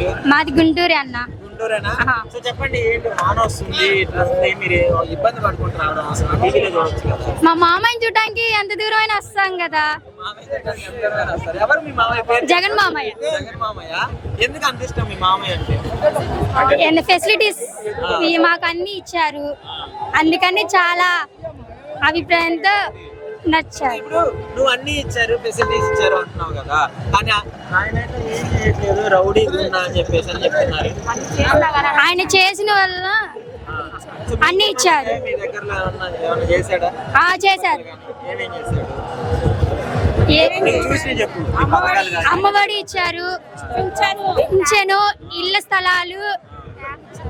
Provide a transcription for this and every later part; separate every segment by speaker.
Speaker 1: మీరు?
Speaker 2: మాది గుంటూరు అన్న.
Speaker 1: గుంటూరేనా? సో చెప్పండి, ఏంటి వాన వస్తుంది, ఇట్లా వస్తుంది, మీరు ఇబ్బంది పడుకుంటున్నారు, అసలు టీవీలో చూడొచ్చు కదా.
Speaker 2: మా మామయ్యని చూడడానికి ఎంత దూరం అయినా వస్తాం కదా.
Speaker 1: మామయ్య చూడడానికి ఎంత దూరం వస్తారు? ఎవరు మీ మామయ్య పేరు?
Speaker 2: జగన్ మామయ్య.
Speaker 1: జగన్ మామయ్య. ఎందుకు అంత ఇష్టం మీ మామయ్య అంటే?
Speaker 2: ఫెసిలిటీస్ మాకు అన్ని ఇచ్చారు, అందుకని చాలా అభిప్రాయంతో నచ్చారు.
Speaker 1: ఇప్పుడు నువ్వు అన్ని ఇచ్చారు, ఫెసిలిటీస్ ఇచ్చారు అంటున్నావు కదా, కానీ ఆయన ఏం చేయట్లేదు, రౌడీ గుండా అని చెప్పేసి అని చెప్తున్నారు.
Speaker 2: ఆయన చేసిన వల్ల అన్ని ఇచ్చారు.
Speaker 1: మీ దగ్గరలో ఏమన్నా చేశాడా?
Speaker 2: చేశారు.
Speaker 1: ఏమేం చేశాడు? చూసి చెప్పు. ఈ పథకాలు కాదు.
Speaker 2: అమ్మఒడి ఇచ్చారు, పింఛను, ఇళ్ల స్థలాలు,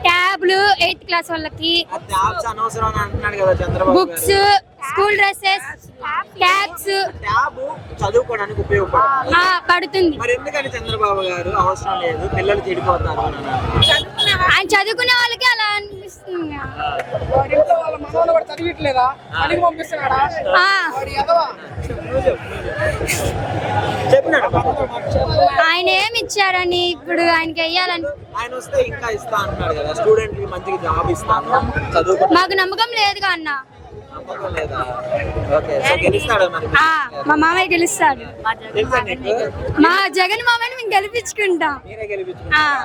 Speaker 2: ట్యాబ్లు 8th క్లాస్ వాళ్ళకి,
Speaker 1: ఆ ట్యాబ్స్ అనవసరం అని అంటున్నాడు కదా Chandrababu
Speaker 2: books, school dresses, tabs.
Speaker 1: Tab చదువుకోవడానికి ఉపయోగపడుతుంది.
Speaker 2: పడుతుంది.
Speaker 1: మరి ఎందుకని చంద్రబాబు గారు అవసరం లేదు, పిల్లలు చెడిపోతారు అని అన్నారు?
Speaker 2: ఆయన చదువుకునే వాళ్ళకి అలా అనిపిస్తుంది. ఆయన ఏమి ఇచ్చారని ఇప్పుడు ఆయనకి వెయ్యాలని
Speaker 1: ఆయన వస్తే ఇంకా ఇస్తా అంటున్నాడు కదా, స్టూడెంట్ కి మంచిగా జాబ్ ఇస్తాను, చదువుకో.
Speaker 2: మాకు నమ్మకం లేదుగా అన్న.
Speaker 1: నమ్మకం లేదా? ఓకే, సో గెలుస్తాడు మరి.
Speaker 2: మా మామయ్య గెలుస్తాడు.
Speaker 1: తెలుసా నీకు?
Speaker 2: మా జగన్ మామయ్యని మేము గెలిపించుకుంటాం.
Speaker 1: మీరే గెలిపించుకుంటారు.